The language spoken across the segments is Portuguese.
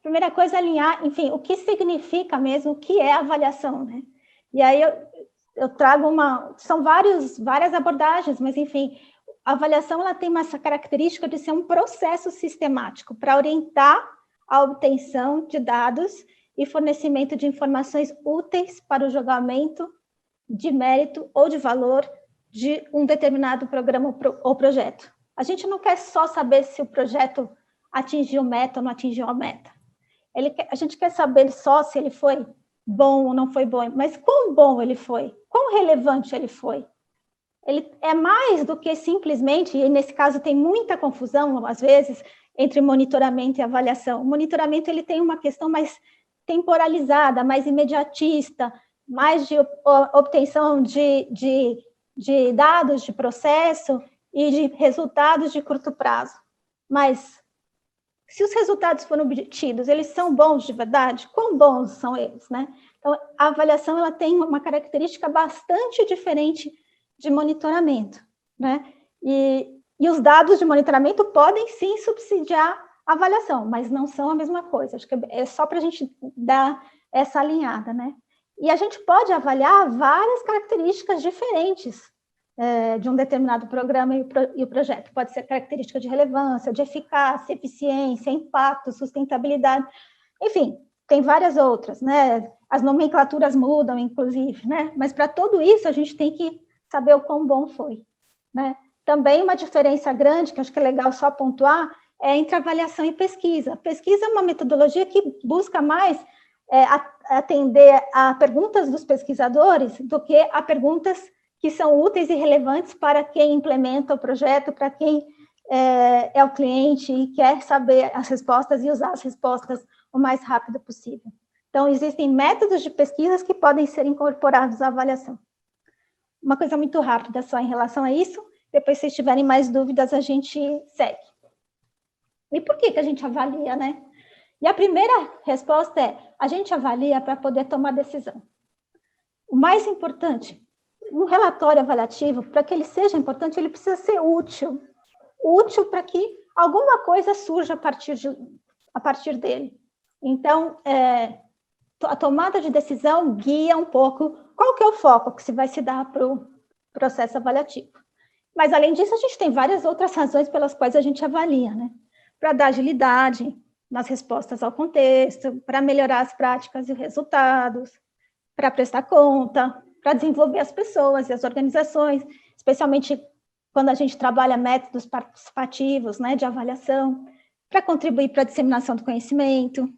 primeira coisa é alinhar, enfim, o que significa mesmo, o que é avaliação, né? E aí eu trago são várias abordagens, mas, enfim, a avaliação ela tem essa característica de ser um processo sistemático para orientar a obtenção de dados e fornecimento de informações úteis para o julgamento de mérito ou de valor de um determinado programa ou projeto. A gente não quer só saber se o projeto atingiu meta ou não atingiu a meta. A gente quer saber só se ele foi bom ou não foi bom, mas quão bom ele foi, quão relevante ele foi. Ele é mais do que simplesmente, e nesse caso tem muita confusão, às vezes, entre monitoramento e avaliação. O monitoramento ele tem uma questão mais temporalizada, mais imediatista, mais de obtenção de dados de processo e de resultados de curto prazo. Mas, se os resultados foram obtidos, eles são bons de verdade? Quão bons são eles, né? Então, a avaliação ela tem uma característica bastante diferente de monitoramento, né? E os dados de monitoramento podem, sim, subsidiar a avaliação, mas não são a mesma coisa. Acho que é só para a gente dar essa alinhada, né? E a gente pode avaliar várias características diferentes de um determinado programa e o projeto. Pode ser característica de relevância, de eficácia, eficiência, impacto, sustentabilidade, enfim, tem várias outras, né? As nomenclaturas mudam, inclusive, né? Mas para tudo isso a gente tem que saber o quão bom foi, né? Também uma diferença grande, que acho que é legal só pontuar, é entre avaliação e pesquisa. Pesquisa é uma metodologia que busca mais atender a perguntas dos pesquisadores do que a perguntas que são úteis e relevantes para quem implementa o projeto, para quem é o cliente e quer saber as respostas e usar as respostas o mais rápido possível. Então, existem métodos de pesquisas que podem ser incorporados à avaliação. Uma coisa muito rápida só em relação a isso, depois, se tiverem mais dúvidas, a gente segue. E por que a gente avalia, né? E a primeira resposta é, a gente avalia para poder tomar decisão. O mais importante, um relatório avaliativo, para que ele seja importante, ele precisa ser útil. Útil para que alguma coisa surja a partir dele. Então, a tomada de decisão guia um pouco qual que é o foco que se vai se dar para o processo avaliativo. Mas, além disso, a gente tem várias outras razões pelas quais a gente avalia, né? Para dar agilidade nas respostas ao contexto, para melhorar as práticas e os resultados, para prestar conta, para desenvolver as pessoas e as organizações, especialmente quando a gente trabalha métodos participativos, né, de avaliação, para contribuir para a disseminação do conhecimento,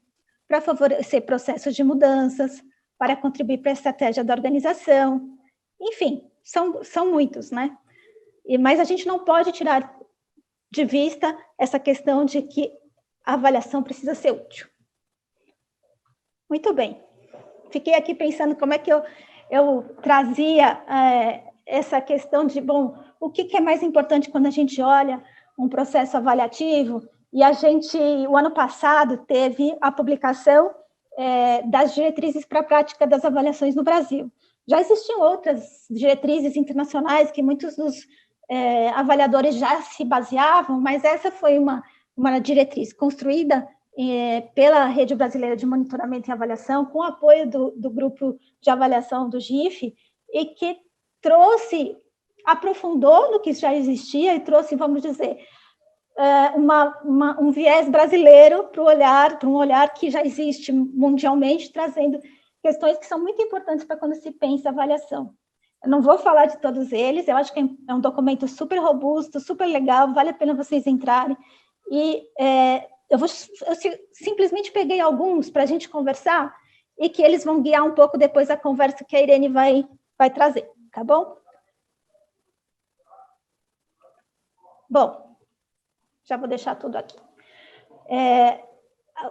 para favorecer processos de mudanças, para contribuir para a estratégia da organização, enfim, são muitos, né? Mas a gente não pode tirar de vista essa questão de que a avaliação precisa ser útil. Muito bem. Fiquei aqui pensando como é que eu trazia essa questão de, bom, o que é mais importante quando a gente olha um processo avaliativo? E o ano passado, teve a publicação das diretrizes para a prática das avaliações no Brasil. Já existiam outras diretrizes internacionais que muitos dos avaliadores já se baseavam, mas essa foi uma diretriz construída pela Rede Brasileira de Monitoramento e Avaliação, com apoio do grupo de avaliação do GIF, e que aprofundou no que já existia e trouxe, vamos dizer, um viés brasileiro para um olhar que já existe mundialmente, trazendo questões que são muito importantes para quando se pensa avaliação. Eu não vou falar de todos eles, eu acho que é um documento super robusto, super legal, vale a pena vocês entrarem. E eu simplesmente peguei alguns para a gente conversar e que eles vão guiar um pouco depois a conversa que a Irene vai trazer, tá bom? Bom, já vou deixar tudo aqui.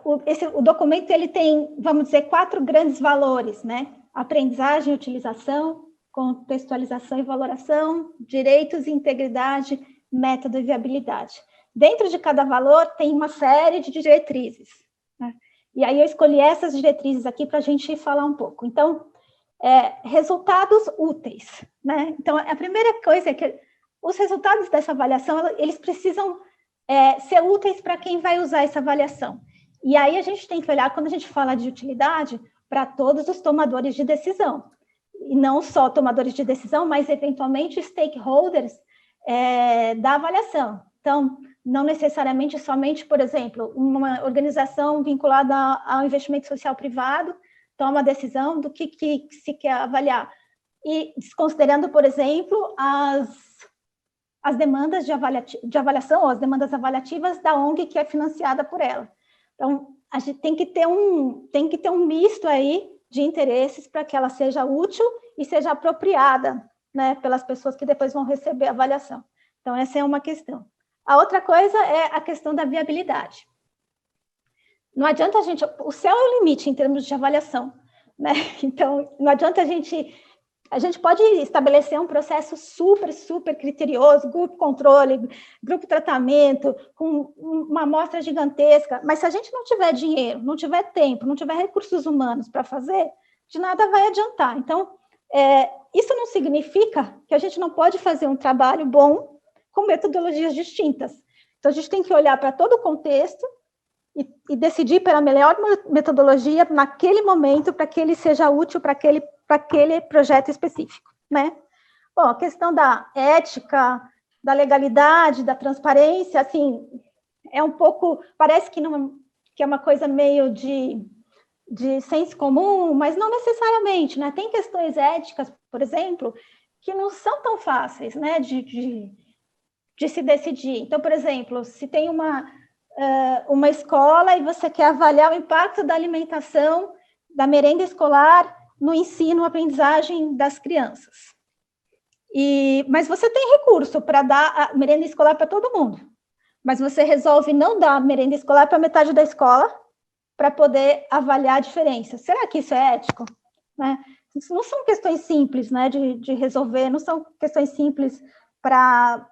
O documento ele tem, vamos dizer, 4 grandes valores, né? Aprendizagem, utilização, contextualização e valoração, direitos e integridade, método e viabilidade. Dentro de cada valor tem uma série de diretrizes, né? E aí eu escolhi essas diretrizes aqui para a gente falar um pouco. Então, resultados úteis, né? Então, a primeira coisa é que os resultados dessa avaliação, eles precisam ser úteis para quem vai usar essa avaliação. E aí a gente tem que olhar, quando a gente fala de utilidade, para todos os tomadores de decisão. E não só tomadores de decisão, mas eventualmente stakeholders da avaliação. Então, não necessariamente somente, por exemplo, uma organização vinculada ao investimento social privado toma a decisão do que se quer avaliar. E desconsiderando, por exemplo, as demandas de avaliação, ou as demandas avaliativas da ONG que é financiada por ela. Então, a gente tem que ter um misto aí de interesses para que ela seja útil e seja apropriada, né, pelas pessoas que depois vão receber a avaliação. Então, essa é uma questão. A outra coisa é a questão da viabilidade. Não adianta o céu é o limite em termos de avaliação, né? Então, não adianta a gente pode estabelecer um processo super criterioso, grupo controle, grupo tratamento, com uma amostra gigantesca, mas se a gente não tiver dinheiro, não tiver tempo, não tiver recursos humanos para fazer, de nada vai adiantar. Então, isso não significa que a gente não pode fazer um trabalho bom com metodologias distintas. Então, a gente tem que olhar para todo o contexto e decidir pela melhor metodologia naquele momento para que ele seja útil para aquele projeto específico, né? Bom, a questão da ética, da legalidade, da transparência, assim, é um pouco, parece que é uma coisa meio de senso comum, mas não necessariamente, né? Tem questões éticas, por exemplo, que não são tão fáceis, né, de se decidir. Então, por exemplo, se tem uma escola e você quer avaliar o impacto da alimentação, da merenda escolar no ensino, aprendizagem das crianças. Mas você tem recurso para dar a merenda escolar para todo mundo, mas você resolve não dar a merenda escolar para metade da escola para poder avaliar a diferença. Será que isso é ético? Né? Isso não são questões simples, né, de resolver, não são questões simples para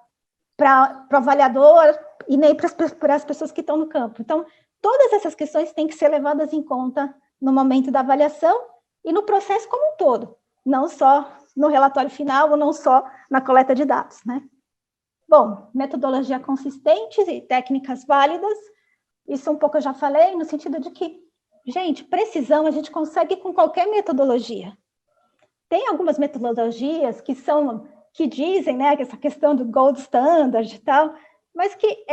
o avaliador e nem para as pessoas que estão no campo. Então, todas essas questões têm que ser levadas em conta no momento da avaliação e no processo como um todo, não só no relatório final ou não só na coleta de dados, né? Bom, metodologia consistente e técnicas válidas, isso um pouco eu já falei, no sentido de que, gente, precisão a gente consegue com qualquer metodologia. Tem algumas metodologias que dizem, né, essa questão do gold standard e tal, mas que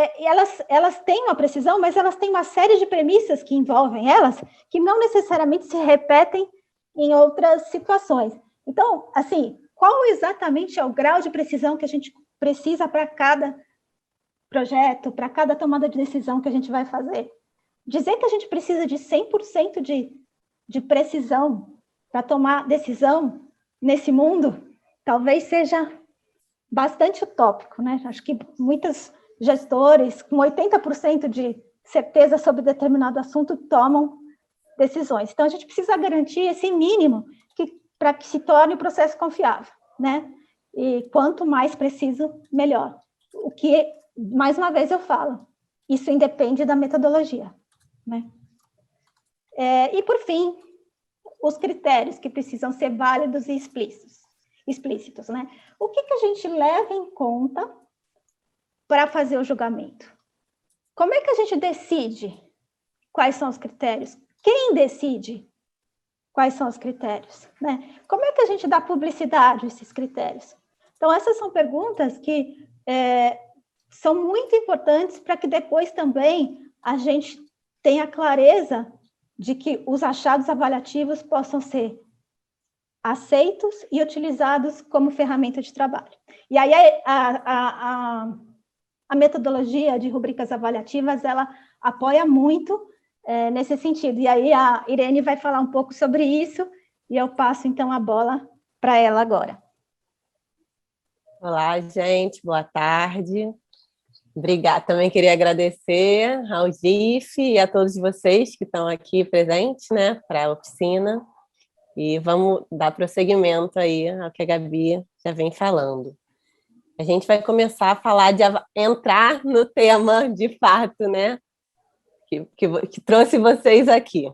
elas têm uma precisão, mas elas têm uma série de premissas que envolvem elas, que não necessariamente se repetem em outras situações. Então, assim, qual exatamente é o grau de precisão que a gente precisa para cada projeto, para cada tomada de decisão que a gente vai fazer? Dizer que a gente precisa de 100% de precisão para tomar decisão nesse mundo, talvez seja bastante utópico, né? Acho que muitos gestores com 80% de certeza sobre determinado assunto tomam decisões. Então, a gente precisa garantir esse mínimo para que se torne o processo confiável, né? E quanto mais preciso, melhor. O que, mais uma vez eu falo, isso independe da metodologia, né? E, por fim, os critérios que precisam ser válidos e explícitos, né? O que a gente leva em conta para fazer o julgamento? Como é que a gente decide quais são os critérios? Quem decide quais são os critérios, né? Como é que a gente dá publicidade a esses critérios? Então, essas são perguntas que são muito importantes para que depois também a gente tenha clareza de que os achados avaliativos possam ser aceitos e utilizados como ferramenta de trabalho. E aí a metodologia de rubricas avaliativas, ela apoia muito nesse sentido. E aí a Irene vai falar um pouco sobre isso, e eu passo, então, a bola para ela agora. Olá, gente, boa tarde. Obrigada. Também queria agradecer ao GIF e a todos vocês que estão aqui presentes, né, para a oficina. E vamos dar prosseguimento aí ao que a Gabi já vem falando. A gente vai começar a falar entrar no tema de fato, né, que trouxe vocês aqui.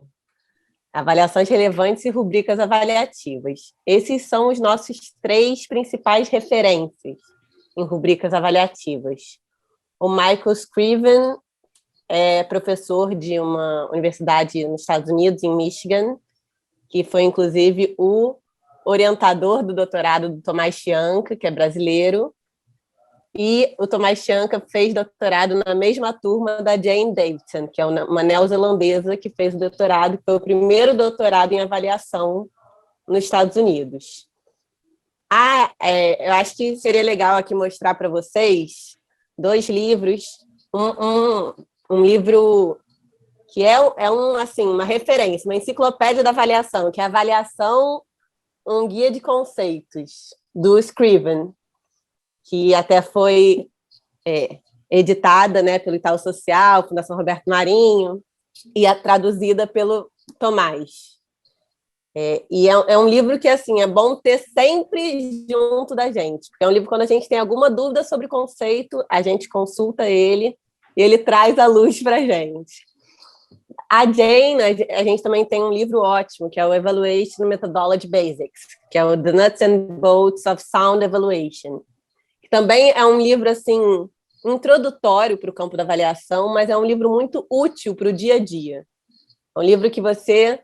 Avaliações relevantes e rubricas avaliativas. Esses são os nossos 3 principais referências em rubricas avaliativas. O Michael Scriven é professor de uma universidade nos Estados Unidos, em Michigan, que foi, inclusive, o orientador do doutorado do Tomás Chianca, que é brasileiro, e o Tomás Chianca fez doutorado na mesma turma da Jane Davidson, que é uma neozelandesa que fez o doutorado, que foi o primeiro doutorado em avaliação nos Estados Unidos. Eu acho que seria legal aqui mostrar para vocês 2 livros, um livro que é assim, uma referência, uma enciclopédia da avaliação, que é a Avaliação, um Guia de Conceitos, do Scriven, que até foi editada, né, pelo Itaú Social, Fundação Roberto Marinho, e é traduzida pelo Tomás. E é um livro que, assim, é bom ter sempre junto da gente, porque é um livro, quando a gente tem alguma dúvida sobre conceito, a gente consulta ele, e ele traz a luz para a gente. A Jane, a gente também tem um livro ótimo, que é o Evaluation Methodology Basics, que é o The Nuts and Bolts of Sound Evaluation, que também é um livro, assim, introdutório para o campo da avaliação, mas é um livro muito útil para o dia a dia. É um livro que você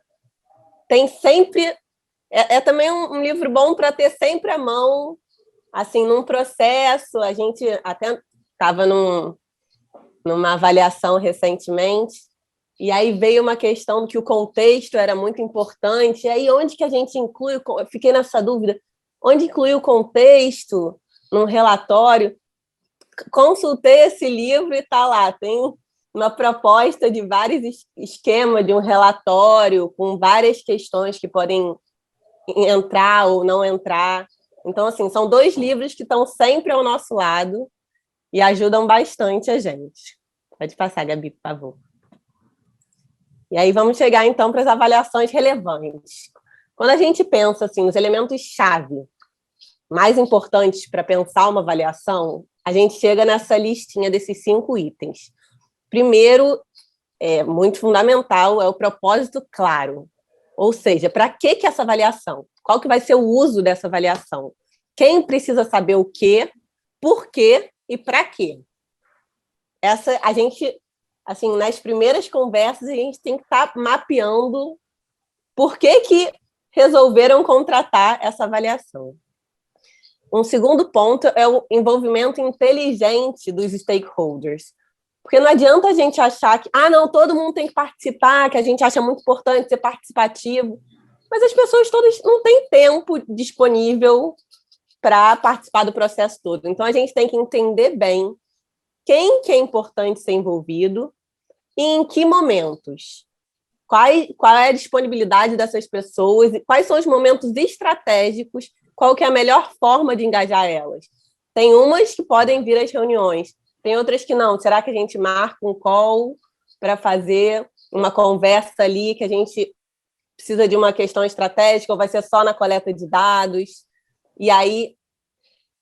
tem sempre... É também um livro bom para ter sempre à mão, assim, num processo. A gente até estava numa avaliação recentemente, e aí veio uma questão que o contexto era muito importante, e aí onde que a gente inclui... Eu fiquei nessa dúvida, onde incluir o contexto num relatório? Consultei esse livro e está lá, tem uma proposta de vários esquemas de um relatório, com várias questões que podem entrar ou não entrar. Então, assim, são 2 livros que estão sempre ao nosso lado e ajudam bastante a gente. Pode passar, Gabi, por favor. E aí vamos chegar, então, para as avaliações relevantes. Quando a gente pensa, assim, os elementos-chave mais importantes para pensar uma avaliação, a gente chega nessa listinha desses 5 itens. Primeiro, muito fundamental, é o propósito claro. Ou seja, para que essa avaliação? Qual que vai ser o uso dessa avaliação? Quem precisa saber o quê, por quê e para quê? A gente, assim, nas primeiras conversas, a gente tem que estar mapeando por que resolveram contratar essa avaliação. Um segundo ponto é o envolvimento inteligente dos stakeholders. Porque não adianta a gente achar que, não, todo mundo tem que participar, que a gente acha muito importante ser participativo, mas as pessoas todas não têm tempo disponível para participar do processo todo. Então, a gente tem que entender bem quem que é importante ser envolvido e em que momentos. Qual é a disponibilidade dessas pessoas, quais são os momentos estratégicos, qual que é a melhor forma de engajar elas. Tem umas que podem vir às reuniões, tem outras que não. Será que a gente marca um call para fazer uma conversa ali que a gente precisa de uma questão estratégica ou vai ser só na coleta de dados? E aí,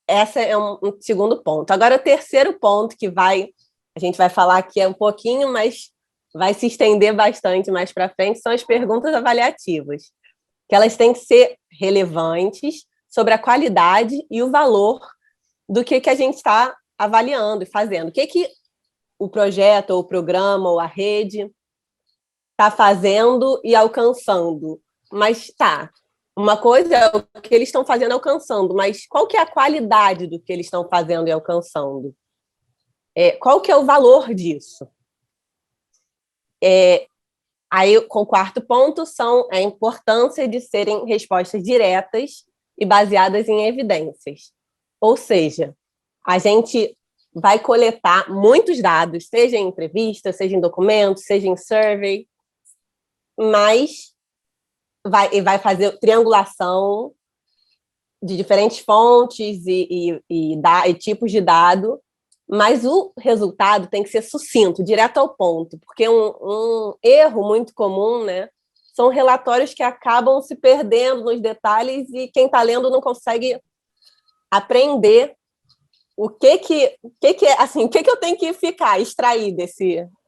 esse é um segundo ponto. Agora, o terceiro ponto a gente vai falar aqui um pouquinho, mas vai se estender bastante mais para frente, são as perguntas avaliativas, que elas têm que ser relevantes sobre a qualidade e o valor do que a gente está avaliando e fazendo. O que o projeto, ou o programa, ou a rede está fazendo e alcançando. Mas uma coisa é o que eles estão fazendo e alcançando, mas qual que é a qualidade do que eles estão fazendo e alcançando? Qual que é o valor disso? Aí, com o quarto ponto, são a importância de serem respostas diretas e baseadas em evidências. Ou seja, a gente vai coletar muitos dados, seja em entrevista, seja em documentos, seja em survey, mas vai fazer triangulação de diferentes fontes e tipos de dado, mas o resultado tem que ser sucinto, direto ao ponto, porque um erro muito comum, né, são relatórios que acabam se perdendo nos detalhes e quem está lendo não consegue aprender o que eu tenho que extrair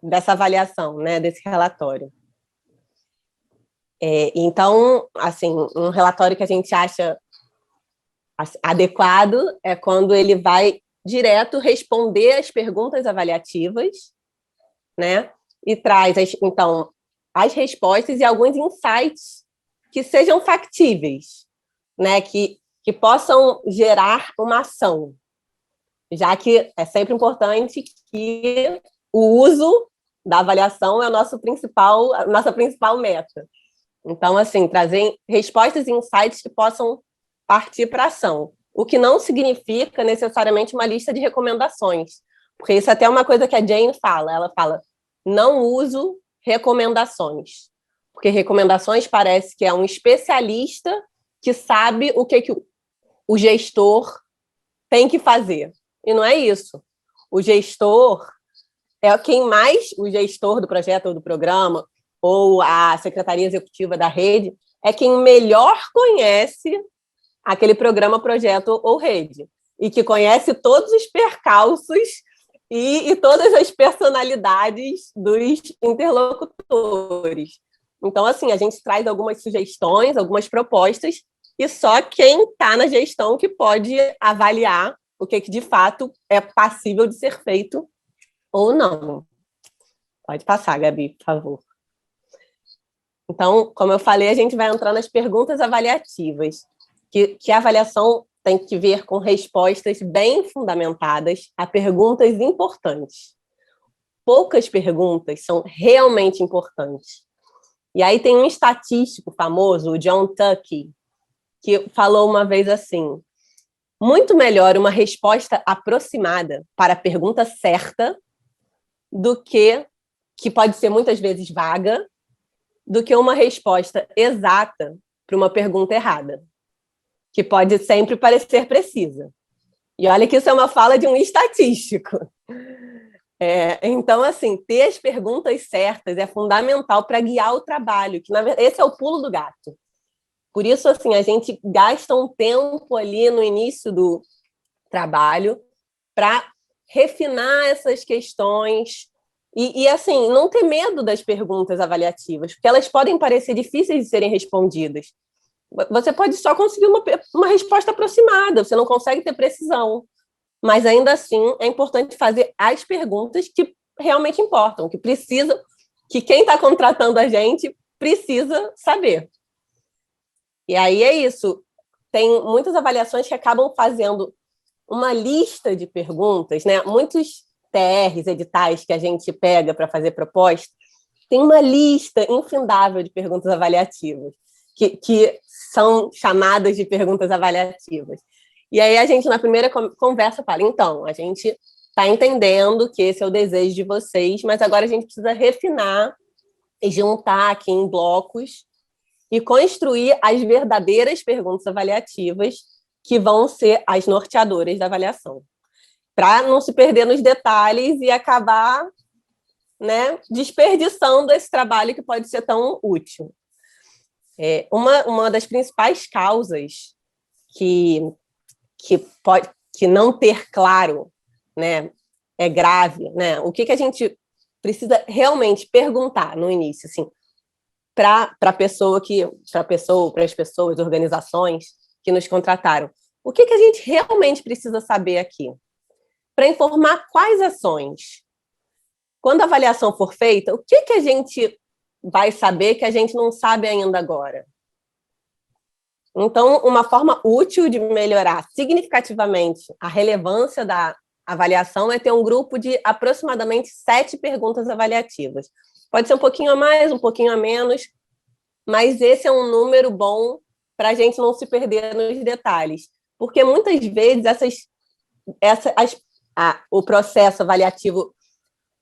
dessa avaliação, né, desse relatório. Então, assim, um relatório que a gente acha adequado é quando ele vai direto responder as perguntas avaliativas, né? E traz, então, as respostas e alguns insights que sejam factíveis, né? Que possam gerar uma ação, já que é sempre importante que o uso da avaliação é a nossa principal meta. Então, assim, trazer respostas e insights que possam partir para a ação, o que não significa necessariamente uma lista de recomendações, porque isso até é uma coisa que a Jane fala, ela fala, não uso recomendações, porque recomendações parece que é um especialista que sabe o que o gestor tem que fazer, e não é isso. O gestor é o gestor do projeto ou do programa, ou a secretaria executiva da rede, é quem melhor conhece aquele programa, projeto ou rede, e que conhece todos os percalços e todas as personalidades dos interlocutores. Então, assim, a gente traz algumas sugestões, algumas propostas, e só quem está na gestão que pode avaliar o que de fato é passível de ser feito ou não. Pode passar, Gabi, por favor. Então, como eu falei, a gente vai entrar nas perguntas avaliativas, que a avaliação tem que ver com respostas bem fundamentadas a perguntas importantes. Poucas perguntas são realmente importantes. E aí tem um estatístico famoso, o John Tukey, que falou uma vez assim, muito melhor uma resposta aproximada para a pergunta certa do que pode ser muitas vezes vaga, do que uma resposta exata para uma pergunta errada, que pode sempre parecer precisa. E olha que isso é uma fala de um estatístico. Então, assim, ter as perguntas certas é fundamental para guiar o trabalho, que na verdade, esse é o pulo do gato. Por isso, assim, a gente gasta um tempo ali no início do trabalho para refinar essas questões e, assim, não ter medo das perguntas avaliativas, porque elas podem parecer difíceis de serem respondidas. Você pode só conseguir uma resposta aproximada, você não consegue ter precisão. Mas, ainda assim, é importante fazer as perguntas que realmente importam, que quem está contratando a gente precisa saber. E aí é isso. Tem muitas avaliações que acabam fazendo uma lista de perguntas, né? Muitos TRs, editais que a gente pega para fazer proposta, tem uma lista infindável de perguntas avaliativas, que são chamadas de perguntas avaliativas. E aí a gente, na primeira conversa, fala, então, a gente está entendendo que esse é o desejo de vocês, mas agora a gente precisa refinar e juntar aqui em blocos e construir as verdadeiras perguntas avaliativas que vão ser as norteadoras da avaliação, para não se perder nos detalhes e acabar, né, desperdiçando esse trabalho que pode ser tão útil. Uma das principais causas que não ter claro, né, é grave, né? O que a gente precisa realmente perguntar no início, assim, para as pessoas, organizações que nos contrataram. O que a gente realmente precisa saber aqui? Para informar quais ações. Quando a avaliação for feita, o que a gente vai saber que a gente não sabe ainda agora? Então, uma forma útil de melhorar significativamente a relevância da avaliação é ter um grupo de aproximadamente 7 perguntas avaliativas. Pode ser um pouquinho a mais, um pouquinho a menos, mas esse é um número bom para a gente não se perder nos detalhes. Porque muitas vezes o processo avaliativo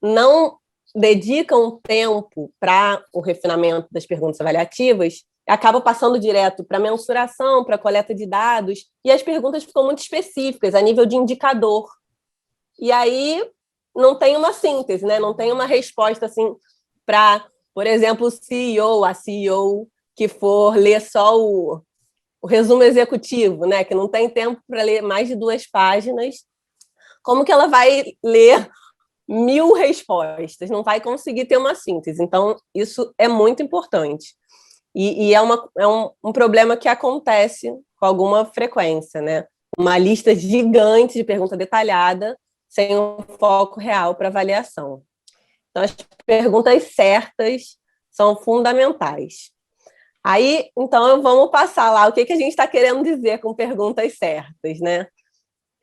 não dedica um tempo para o refinamento das perguntas avaliativas, acaba passando direto para mensuração, para coleta de dados, e as perguntas ficam muito específicas, a nível de indicador. E aí não tem uma síntese, né? Não tem uma resposta assim para, por exemplo, o CEO, a CEO, que for ler só o resumo executivo, né? Que não tem tempo para ler mais de 2 páginas. Como que ela vai ler 1000 respostas? Não vai conseguir ter uma síntese. Então, isso é muito importante. E é um problema que acontece com alguma frequência, né? Uma lista gigante de pergunta detalhada sem um foco real para avaliação. Então, as perguntas certas são fundamentais. Aí, então, vamos passar lá o que a gente está querendo dizer com perguntas certas, né?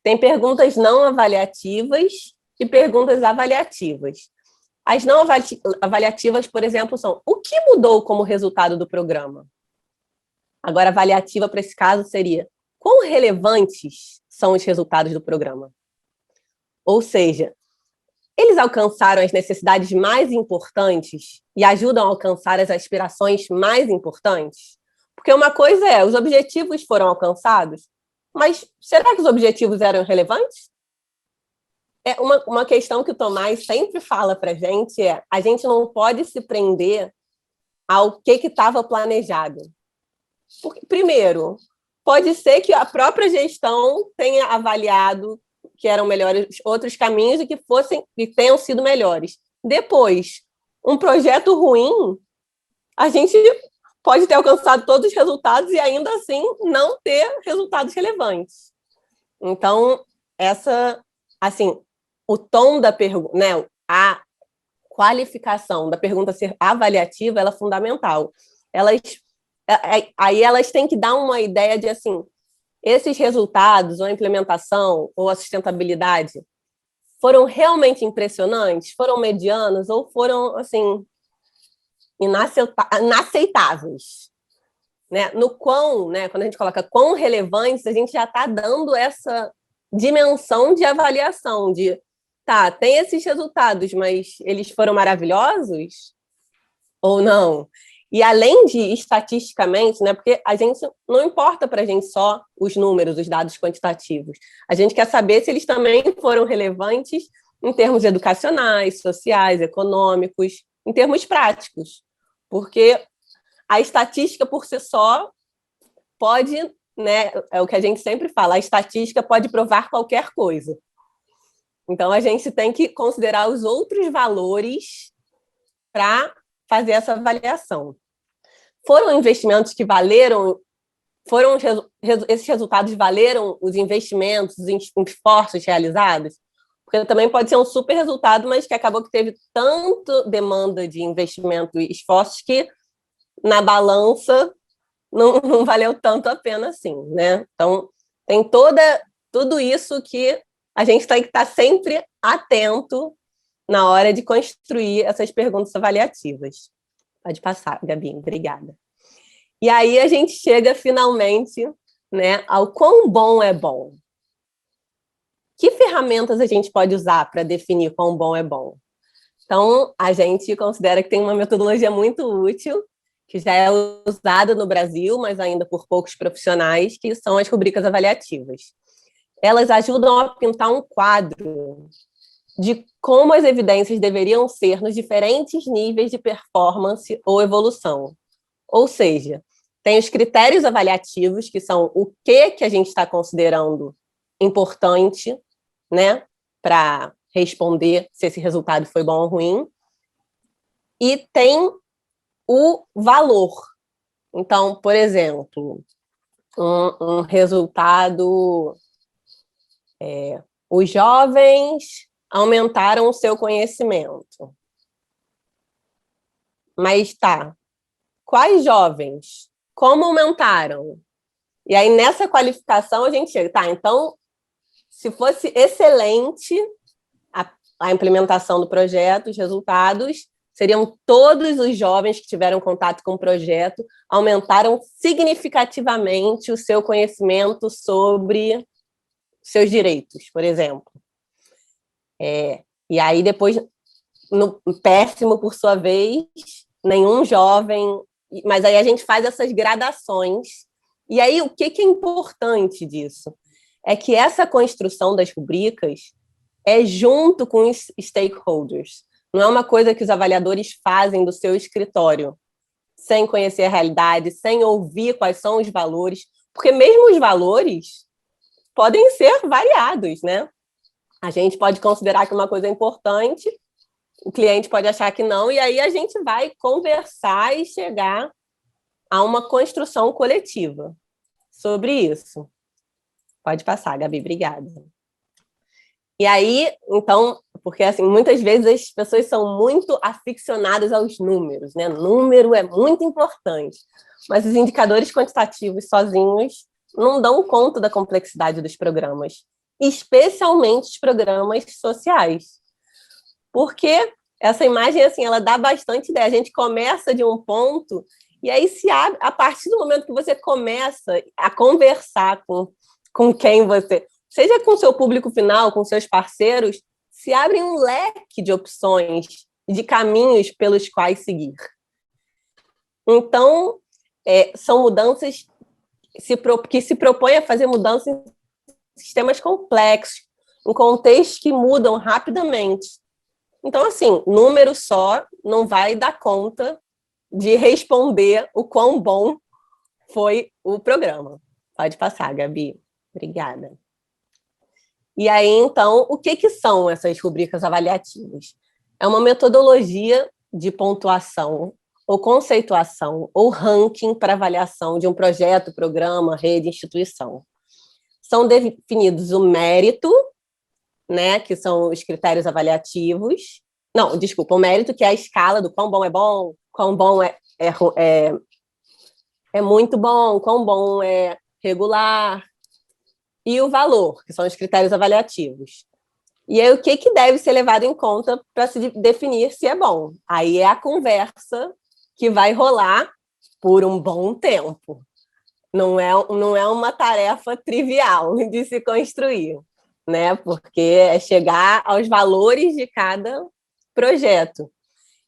Tem perguntas não avaliativas e perguntas avaliativas. As não avaliativas, por exemplo, são: o que mudou como resultado do programa? Agora, avaliativa para esse caso seria: quão relevantes são os resultados do programa? Ou seja, eles alcançaram as necessidades mais importantes e ajudam a alcançar as aspirações mais importantes? Porque uma coisa é, os objetivos foram alcançados, mas será que os objetivos eram relevantes? É uma questão que o Tomás sempre fala para a gente não pode se prender ao que estava planejado. Porque, primeiro, pode ser que a própria gestão tenha avaliado que eram melhores outros caminhos e tenham sido melhores. Depois, um projeto ruim, a gente pode ter alcançado todos os resultados e ainda assim não ter resultados relevantes. Então, o tom da pergunta, né, a qualificação da pergunta ser avaliativa, ela é fundamental. Aí elas têm que dar uma ideia de, assim, esses resultados, ou a implementação, ou a sustentabilidade, foram realmente impressionantes? Foram medianos? Ou foram, assim, inaceitáveis? Né? Quando a gente coloca quão relevantes, a gente já está dando essa dimensão de avaliação, tem esses resultados, mas eles foram maravilhosos? Ou não? E além de estatisticamente, né, porque a gente não importa para a gente só os números, os dados quantitativos. A gente quer saber se eles também foram relevantes em termos educacionais, sociais, econômicos, em termos práticos. Porque a estatística por si só pode, né, é o que a gente sempre fala, a estatística pode provar qualquer coisa. Então, a gente tem que considerar os outros valores para fazer essa avaliação. Foram investimentos que valeram, esses resultados valeram os investimentos, os esforços realizados? Porque também pode ser um super resultado, mas que acabou que teve tanto demanda de investimento e esforços que na balança não valeu tanto a pena assim, né? Então, tem tudo isso que a gente tem que estar sempre atento na hora de construir essas perguntas avaliativas. Pode passar, Gabi, obrigada. E aí a gente chega finalmente, né, ao quão bom é bom. Que ferramentas a gente pode usar para definir quão bom é bom? Então, a gente considera que tem uma metodologia muito útil, que já é usada no Brasil, mas ainda por poucos profissionais, que são as rubricas avaliativas. Elas ajudam a pintar um quadro de como as evidências deveriam ser nos diferentes níveis de performance ou evolução. Ou seja, tem os critérios avaliativos, que são o que a gente está considerando importante, né, para responder se esse resultado foi bom ou ruim, e tem o valor. Então, por exemplo, um resultado... os jovens aumentaram o seu conhecimento. Mas quais jovens? Como aumentaram? E aí, nessa qualificação, a gente chega, então, se fosse excelente a implementação do projeto, os resultados seriam todos os jovens que tiveram contato com o projeto aumentaram significativamente o seu conhecimento sobre seus direitos, por exemplo. E aí, depois, no péssimo, por sua vez, nenhum jovem... Mas aí a gente faz essas gradações. E aí, o que é importante disso? É que essa construção das rubricas é junto com os stakeholders. Não é uma coisa que os avaliadores fazem do seu escritório, sem conhecer a realidade, sem ouvir quais são os valores, porque mesmo os valores podem ser variados, né? A gente pode considerar que uma coisa é importante, o cliente pode achar que não, e aí a gente vai conversar e chegar a uma construção coletiva sobre isso. Pode passar, Gabi, obrigada. E aí, então, Porque, assim, muitas vezes as pessoas são muito aficionadas aos números, né? Número é muito importante, mas os indicadores quantitativos sozinhos não dão conta da complexidade dos programas, especialmente os programas sociais. Porque essa imagem, assim, ela dá bastante ideia. A gente começa de um ponto e aí se abre, a partir do momento que você começa a conversar com quem você... Seja com o seu público final, com seus parceiros, se abre um leque de opções, de caminhos pelos quais seguir. Então, são mudanças que se propõem a fazer mudanças em sistemas complexos, em contextos que mudam rapidamente. Então, assim, número só não vai dar conta de responder o quão bom foi o programa. Pode passar, Gabi. Obrigada. E aí, então, o que são essas rubricas avaliativas? É uma metodologia de pontuação ou conceituação ou ranking para avaliação de um projeto, programa, rede, instituição. São definidos o mérito, né, que são os critérios avaliativos. Não, desculpa, o mérito, que é a escala do quão bom é muito bom, quão bom é regular, e o valor, que são os critérios avaliativos. E aí, o que deve ser levado em conta para se definir se é bom? Aí é a conversa que vai rolar por um bom tempo. Não é uma tarefa trivial de se construir, né? Porque é chegar aos valores de cada projeto.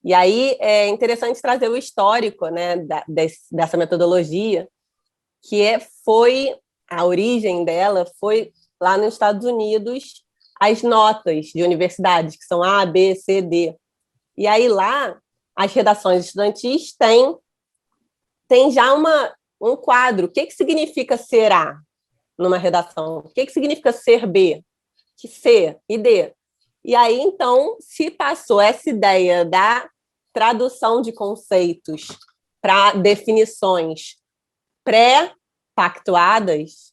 E aí é interessante trazer o histórico, né, dessa metodologia, foi a origem dela foi lá nos Estados Unidos, as notas de universidades, que são A, B, C, D. E aí lá, as redações estudantis têm já um quadro. O que significa ser A numa redação? O que significa ser B? C e D. E aí, então, se passou essa ideia da tradução de conceitos para definições pré-pactuadas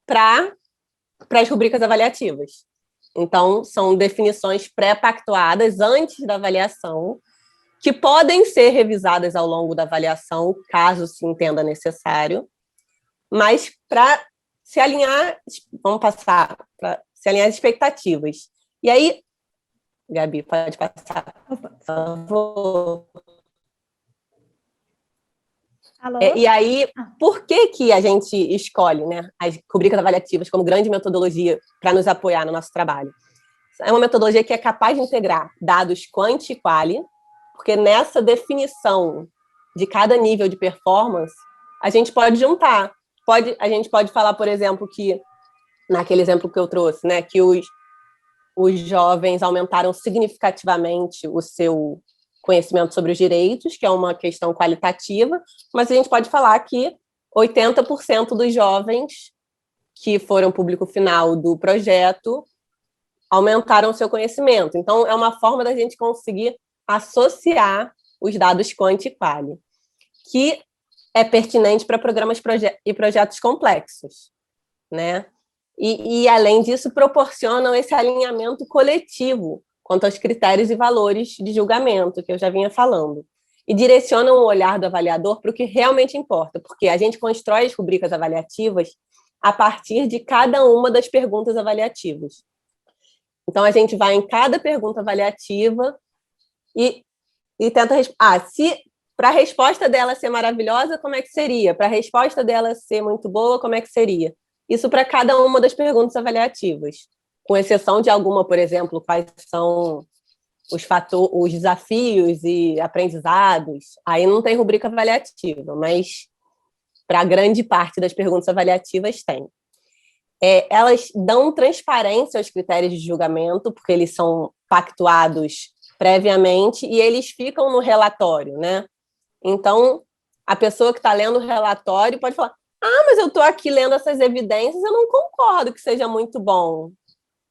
para as rubricas avaliativas. Então, são definições pré-pactuadas antes da avaliação, que podem ser revisadas ao longo da avaliação, caso se entenda necessário, mas para se alinhar, vamos passar, para se alinhar as expectativas. E aí, Gabi, pode passar, por favor. E aí, por que a gente escolhe, né, as rubricas avaliativas como grande metodologia para nos apoiar no nosso trabalho? É uma metodologia que é capaz de integrar dados quant e quali, porque nessa definição de cada nível de performance, a gente pode juntar. A gente pode falar, por exemplo, que, naquele exemplo que eu trouxe, né, que os jovens aumentaram significativamente o seu conhecimento sobre os direitos, que é uma questão qualitativa, mas a gente pode falar que 80% dos jovens que foram público final do projeto aumentaram o seu conhecimento. Então, é uma forma da gente conseguir associar os dados quant e quali, que é pertinente para programas e projetos complexos, né? E, além disso, proporcionam esse alinhamento coletivo quanto aos critérios e valores de julgamento, que eu já vinha falando, e direcionam o olhar do avaliador para o que realmente importa, porque a gente constrói as rubricas avaliativas a partir de cada uma das perguntas avaliativas. Então, a gente vai em cada pergunta avaliativa e tenta... se para a resposta dela ser maravilhosa, como é que seria? Para a resposta dela ser muito boa, como é que seria? Isso para cada uma das perguntas avaliativas, com exceção de alguma, por exemplo, quais são os desafios e aprendizados. Aí não tem rubrica avaliativa, mas para grande parte das perguntas avaliativas tem. Elas dão transparência aos critérios de julgamento, porque eles são pactuados previamente e eles ficam no relatório, né? Então, a pessoa que está lendo o relatório pode falar: mas eu estou aqui lendo essas evidências, eu não concordo que seja muito bom.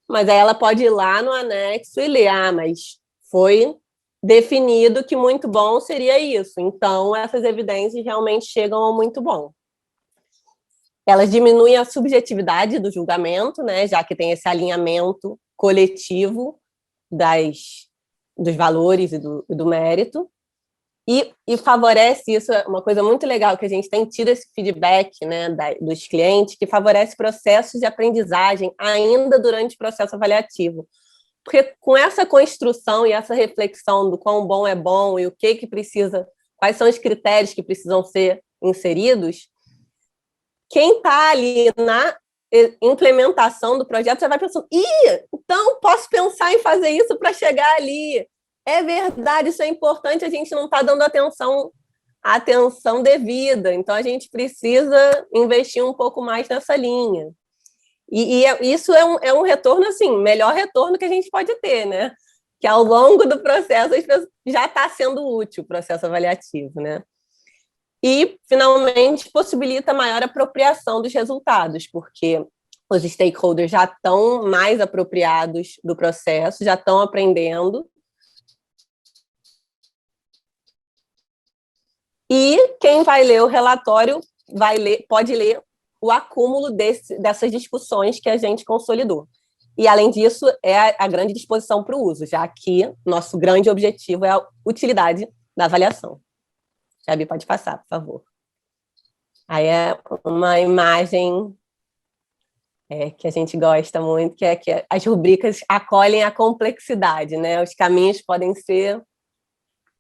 Mas aí ela pode ir lá no anexo e ler: mas foi definido que muito bom seria isso. Então, essas evidências realmente chegam ao muito bom. Elas diminuem a subjetividade do julgamento, né, já que tem esse alinhamento coletivo, dos valores e do mérito, e favorece isso, uma coisa muito legal, que a gente tem tido esse feedback, né, dos clientes, que favorece processos de aprendizagem ainda durante o processo avaliativo. Porque com essa construção e essa reflexão do quão bom é bom e o que precisa, quais são os critérios que precisam ser inseridos, quem está ali na implementação do projeto já vai pensando, então posso pensar em fazer isso para chegar ali. É verdade, isso é importante, a gente não está dando a atenção devida, então a gente precisa investir um pouco mais nessa linha. Isso é um retorno, assim, melhor retorno que a gente pode ter, né? Que ao longo do processo já está sendo útil o processo avaliativo, né? E, finalmente, possibilita maior apropriação dos resultados, porque os stakeholders já estão mais apropriados do processo, já estão aprendendo. E quem vai ler o relatório pode ler o acúmulo dessas discussões que a gente consolidou. E, além disso, é a grande disposição para o uso, já que nosso grande objetivo é a utilidade da avaliação. Gabi, pode passar, por favor. Aí é uma imagem que a gente gosta muito, que é que as rubricas acolhem a complexidade, né? Os caminhos podem ser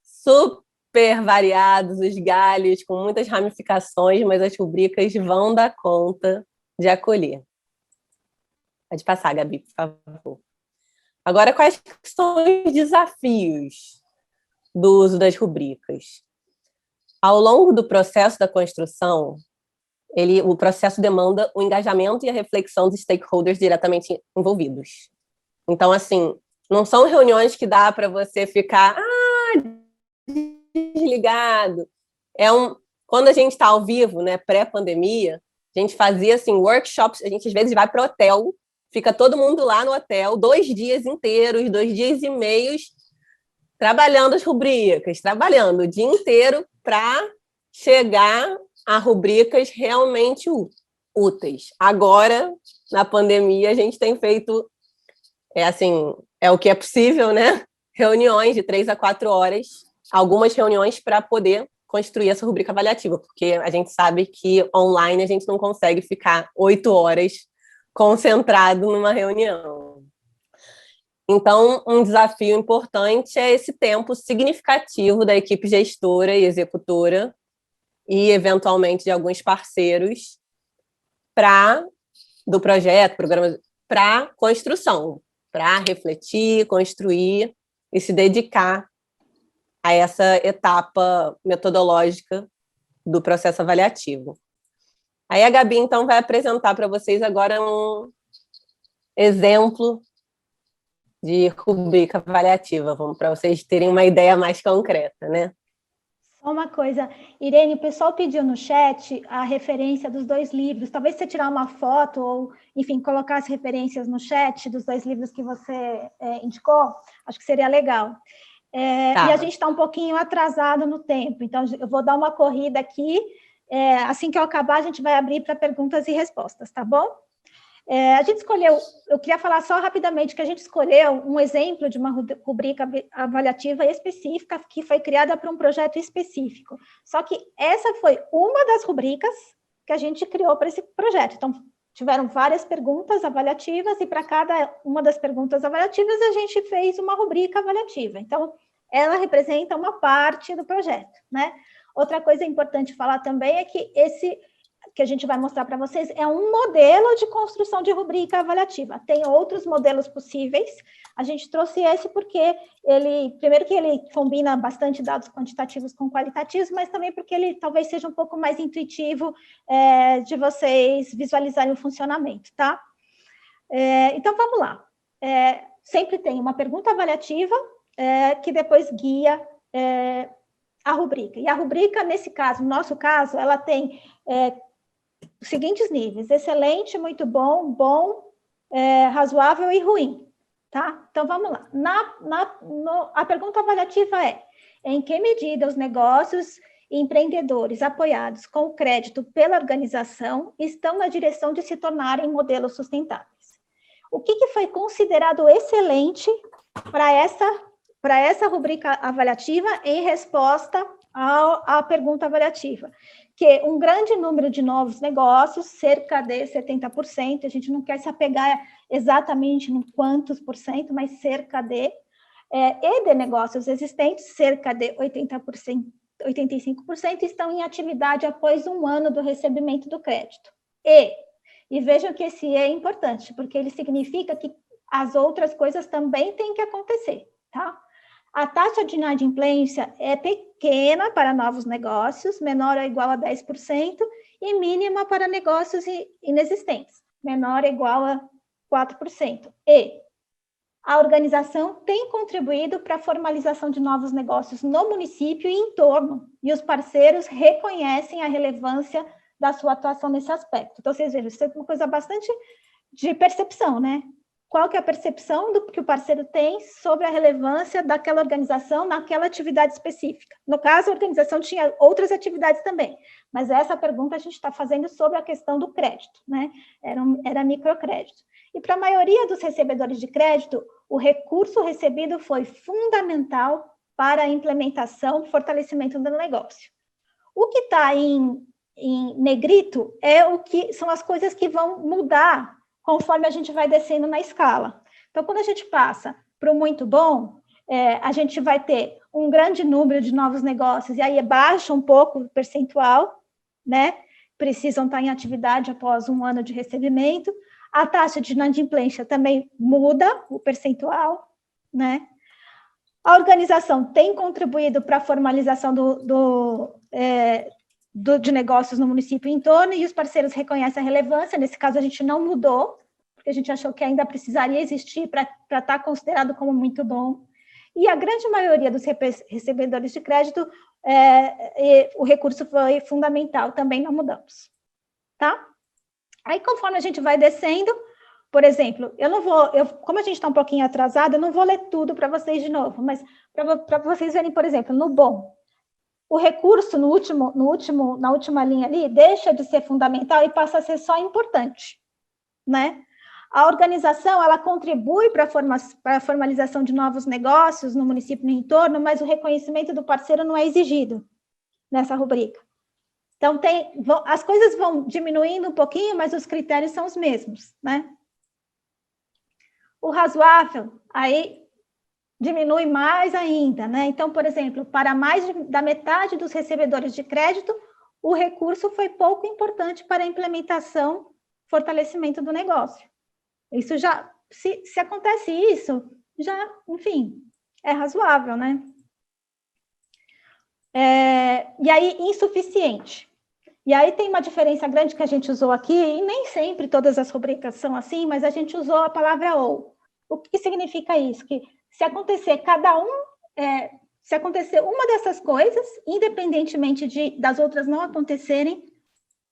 super variados, os galhos com muitas ramificações, mas as rubricas vão dar conta de acolher. Pode passar, Gabi, por favor. Agora, quais são os desafios do uso das rubricas? Ao longo do processo da construção, o processo demanda o engajamento e a reflexão dos stakeholders diretamente envolvidos. Então, assim, não são reuniões que dá para você ficar desligado. Quando a gente está ao vivo, né, pré-pandemia, a gente fazia assim, workshops, a gente às vezes vai para o hotel, fica todo mundo lá no hotel, 2 dias inteiros, 2 dias e meios, trabalhando as rubricas, trabalhando o dia inteiro para chegar a rubricas realmente úteis. Agora, na pandemia, a gente tem feito, é o que é possível, né? Reuniões de 3 a 4 horas, algumas reuniões para poder construir essa rubrica avaliativa, porque a gente sabe que online a gente não consegue ficar 8 horas concentrado numa reunião. Então, um desafio importante é esse tempo significativo da equipe gestora e executora e, eventualmente, de alguns parceiros do projeto, programa, para construção, para refletir, construir e se dedicar a essa etapa metodológica do processo avaliativo. Aí a Gabi, então, vai apresentar para vocês agora um exemplo de rubrica avaliativa, para vocês terem uma ideia mais concreta, né? Só uma coisa, Irene, o pessoal pediu no chat a referência dos 2 livros. Talvez você tirar uma foto ou, enfim, colocar as referências no chat dos 2 livros que você indicou, acho que seria legal. Tá. E a gente está um pouquinho atrasado no tempo, então eu vou dar uma corrida aqui. Assim que eu acabar, a gente vai abrir para perguntas e respostas, tá bom? A gente escolheu, eu queria falar só rapidamente que a gente escolheu um exemplo de uma rubrica avaliativa específica que foi criada para um projeto específico. Só que essa foi uma das rubricas que a gente criou para esse projeto. Então, tiveram várias perguntas avaliativas e para cada uma das perguntas avaliativas a gente fez uma rubrica avaliativa. Então, ela representa uma parte do projeto, né? Outra coisa importante falar também é que esse que a gente vai mostrar para vocês é um modelo de construção de rubrica avaliativa. Tem outros modelos possíveis. A gente trouxe esse porque primeiro que ele combina bastante dados quantitativos com qualitativos, mas também porque ele talvez seja um pouco mais intuitivo de vocês visualizarem o funcionamento, tá? Então, vamos lá. Sempre tem uma pergunta avaliativa que depois guia a rubrica. E a rubrica, nesse caso, no nosso caso, ela tem os seguintes níveis: excelente, muito bom, bom, razoável e ruim, tá? Então, vamos lá. A pergunta avaliativa é: em que medida os negócios e empreendedores apoiados com crédito pela organização estão na direção de se tornarem modelos sustentáveis? o que foi considerado excelente para essa rubrica avaliativa em resposta à pergunta avaliativa, que um grande número de novos negócios, cerca de 70%, a gente não quer se apegar exatamente no quantos por cento, mas cerca de, e de negócios existentes, cerca de 80%, 85% estão em atividade após 1 ano do recebimento do crédito. E vejam que esse é importante, porque ele significa que as outras coisas também têm que acontecer, tá? A taxa de inadimplência é pequena para novos negócios, menor ou igual a 10%, e mínima para negócios inexistentes, menor ou igual a 4%. E a organização tem contribuído para a formalização de novos negócios no município e em torno, e os parceiros reconhecem a relevância da sua atuação nesse aspecto. Então, vocês vejam, isso é uma coisa bastante de percepção, né? Qual que é a percepção que o parceiro tem sobre a relevância daquela organização naquela atividade específica. No caso, a organização tinha outras atividades também, mas essa pergunta a gente está fazendo sobre a questão do crédito, né? Era microcrédito. E para a maioria dos recebedores de crédito, o recurso recebido foi fundamental para a implementação, fortalecimento do negócio. O que está em negrito são as coisas que vão mudar conforme a gente vai descendo na escala. Então, quando a gente passa para o muito bom, a gente vai ter um grande número de novos negócios, e aí baixa um pouco o percentual, né? Precisam estar em atividade após 1 ano de recebimento. A taxa de inadimplência também muda o percentual, né? A organização tem contribuído para a formalização de negócios no município em torno, e os parceiros reconhecem a relevância. Nesse caso, a gente não mudou, porque a gente achou que ainda precisaria existir para estar considerado como muito bom. E a grande maioria dos recebedores de crédito, o recurso foi fundamental, também não mudamos. Tá? Aí, conforme a gente vai descendo, por exemplo, como a gente está um pouquinho atrasado, eu não vou ler tudo para vocês de novo, mas para vocês verem, por exemplo, no bom, o recurso na última linha ali deixa de ser fundamental e passa a ser só importante, né? A organização, ela contribui para a formalização de novos negócios no município no entorno, mas o reconhecimento do parceiro não é exigido nessa rubrica. Então, as coisas vão diminuindo um pouquinho, mas os critérios são os mesmos, né? O razoável, aí diminui mais ainda, né? Então, por exemplo, para mais da metade dos recebedores de crédito, o recurso foi pouco importante para a implementação, fortalecimento do negócio. Isso já, se acontece isso, já, enfim, é razoável, né? E aí, insuficiente. E aí tem uma diferença grande que a gente usou aqui, e nem sempre todas as rubricas são assim, mas a gente usou a palavra ou. O que significa isso? Que se acontecer se acontecer uma dessas coisas, independentemente das outras não acontecerem,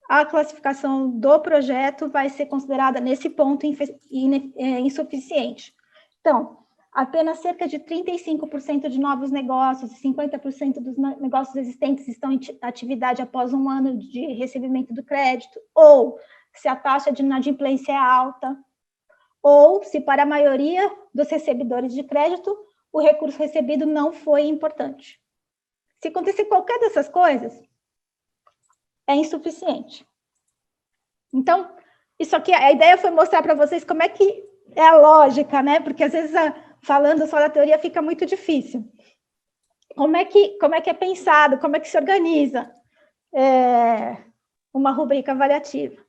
a classificação do projeto vai ser considerada nesse ponto insuficiente. Então, apenas cerca de 35% de novos negócios e 50% dos negócios existentes estão em atividade após 1 ano de recebimento do crédito, ou se a taxa de inadimplência é alta, ou se para a maioria dos recebedores de crédito o recurso recebido não foi importante. Se acontecer qualquer dessas coisas, é insuficiente. Então, isso aqui, a ideia foi mostrar para vocês como é que é a lógica, né? Porque às vezes falando só da teoria fica muito difícil. Como é que é pensado, como é que se organiza uma rubrica avaliativa?